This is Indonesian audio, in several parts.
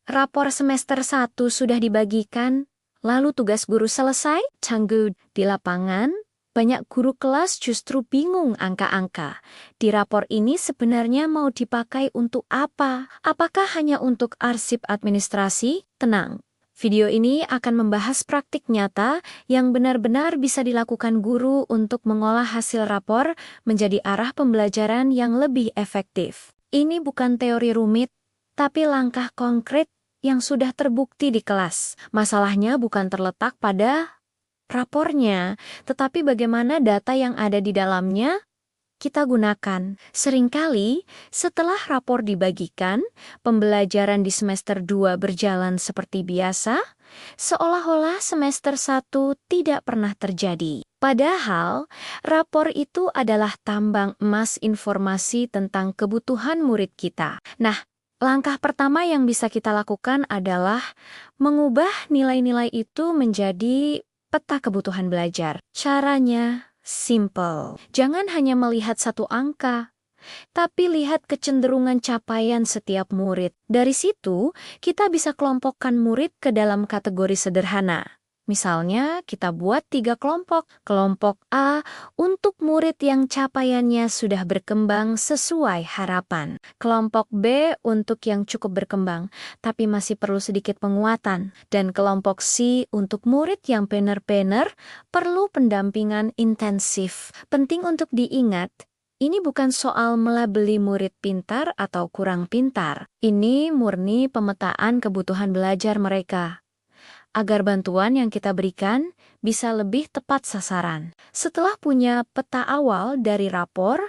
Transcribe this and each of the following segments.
Rapor semester 1 sudah dibagikan, lalu tugas guru selesai, tunggu di lapangan. Banyak guru kelas justru bingung angka-angka. Di rapor ini sebenarnya mau dipakai untuk apa? Apakah hanya untuk arsip administrasi? Tenang, video ini akan membahas praktik nyata yang benar-benar bisa dilakukan guru untuk mengolah hasil rapor menjadi arah pembelajaran yang lebih efektif. Ini bukan teori rumit, tapi langkah konkret yang sudah terbukti di kelas. Masalahnya bukan terletak pada rapornya, tetapi bagaimana data yang ada di dalamnya kita gunakan. Seringkali, setelah rapor dibagikan, pembelajaran di semester 2 berjalan seperti biasa, seolah-olah semester 1 tidak pernah terjadi. Padahal, rapor itu adalah tambang emas informasi tentang kebutuhan murid kita. Nah, langkah pertama yang bisa kita lakukan adalah mengubah nilai-nilai itu menjadi peta kebutuhan belajar. Caranya simple. Jangan hanya melihat satu angka, tapi lihat kecenderungan capaian setiap murid. Dari situ, kita bisa kelompokkan murid ke dalam kategori sederhana. Misalnya, kita buat 3 kelompok. Kelompok A untuk murid yang capaiannya sudah berkembang sesuai harapan. Kelompok B untuk yang cukup berkembang, tapi masih perlu sedikit penguatan. Dan kelompok C untuk murid yang benar-benar perlu pendampingan intensif. Penting untuk diingat, ini bukan soal melabeli murid pintar atau kurang pintar. Ini murni pemetaan kebutuhan belajar mereka, agar bantuan yang kita berikan bisa lebih tepat sasaran. Setelah punya peta awal dari rapor,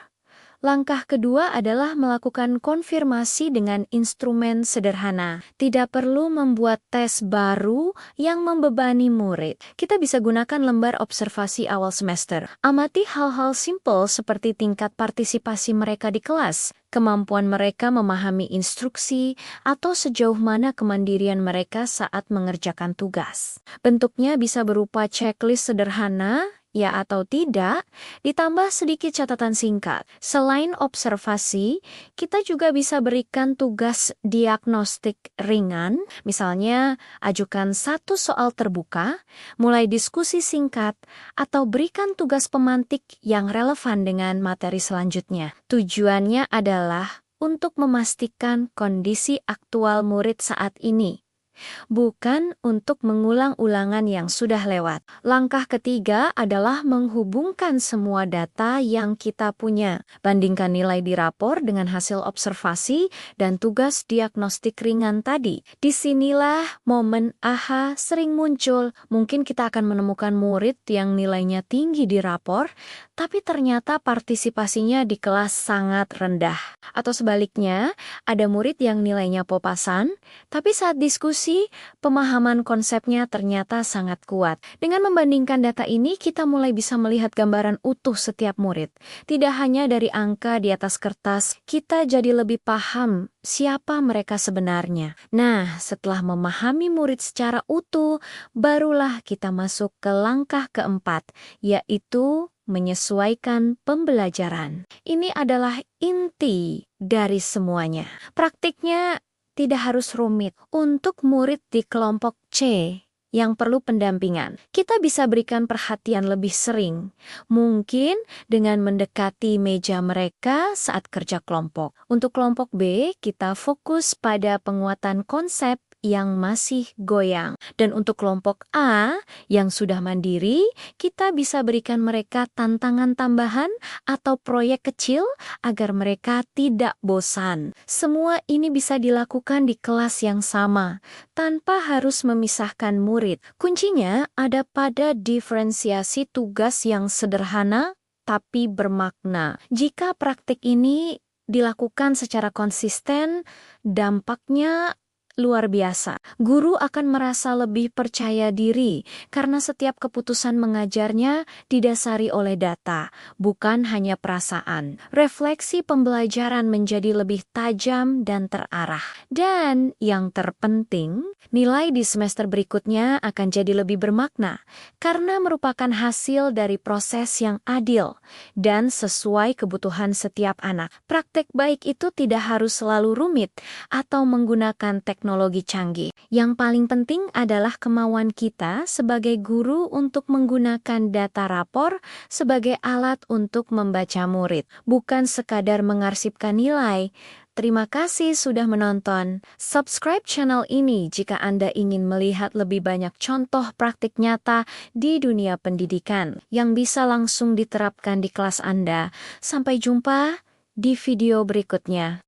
langkah kedua adalah melakukan konfirmasi dengan instrumen sederhana. Tidak perlu membuat tes baru yang membebani murid. Kita bisa gunakan lembar observasi awal semester. Amati hal-hal simpel seperti tingkat partisipasi mereka di kelas, kemampuan mereka memahami instruksi, atau sejauh mana kemandirian mereka saat mengerjakan tugas. Bentuknya bisa berupa checklist sederhana, ya atau tidak, ditambah sedikit catatan singkat. Selain observasi, kita juga bisa berikan tugas diagnostik ringan, misalnya ajukan 1 soal terbuka, mulai diskusi singkat, atau berikan tugas pemantik yang relevan dengan materi selanjutnya. Tujuannya adalah untuk memastikan kondisi aktual murid saat ini, bukan untuk mengulang-ulangan yang sudah lewat. Langkah ketiga adalah menghubungkan semua data yang kita punya. Bandingkan nilai di rapor dengan hasil observasi dan tugas diagnostik ringan tadi. Disinilah momen aha sering muncul. Mungkin kita akan menemukan murid yang nilainya tinggi di rapor, tapi ternyata partisipasinya di kelas sangat rendah. Atau sebaliknya, ada murid yang nilainya popasan, tapi saat diskusi, pemahaman konsepnya ternyata sangat kuat. Dengan membandingkan data ini, kita mulai bisa melihat gambaran utuh setiap murid. Tidak hanya dari angka di atas kertas, kita jadi lebih paham siapa mereka sebenarnya. Nah, setelah memahami murid secara utuh, barulah kita masuk ke langkah keempat, yaitu menyesuaikan pembelajaran. Ini adalah inti dari semuanya. Praktiknya tidak harus rumit. Untuk murid di kelompok C yang perlu pendampingan, kita bisa berikan perhatian lebih sering. Mungkin dengan mendekati meja mereka saat kerja kelompok. Untuk kelompok B, kita fokus pada penguatan konsep yang masih goyang. Dan untuk kelompok A yang sudah mandiri, kita bisa berikan mereka tantangan tambahan atau proyek kecil agar mereka tidak bosan. Semua ini bisa dilakukan di kelas yang sama, tanpa harus memisahkan murid. Kuncinya ada pada diferensiasi tugas yang sederhana tapi bermakna. Jika praktik ini dilakukan secara konsisten, dampaknya luar biasa. Guru akan merasa lebih percaya diri karena setiap keputusan mengajarnya didasari oleh data, bukan hanya perasaan. Refleksi pembelajaran menjadi lebih tajam dan terarah. Dan yang terpenting, nilai di semester berikutnya akan jadi lebih bermakna karena merupakan hasil dari proses yang adil dan sesuai kebutuhan setiap anak. Praktek baik itu tidak harus selalu rumit atau menggunakan teknologi teknologi canggih. Yang paling penting adalah kemauan kita sebagai guru untuk menggunakan data rapor sebagai alat untuk membaca murid, bukan sekadar mengarsipkan nilai. Terima kasih sudah menonton. Subscribe channel ini jika Anda ingin melihat lebih banyak contoh praktik nyata di dunia pendidikan yang bisa langsung diterapkan di kelas Anda. Sampai jumpa di video berikutnya.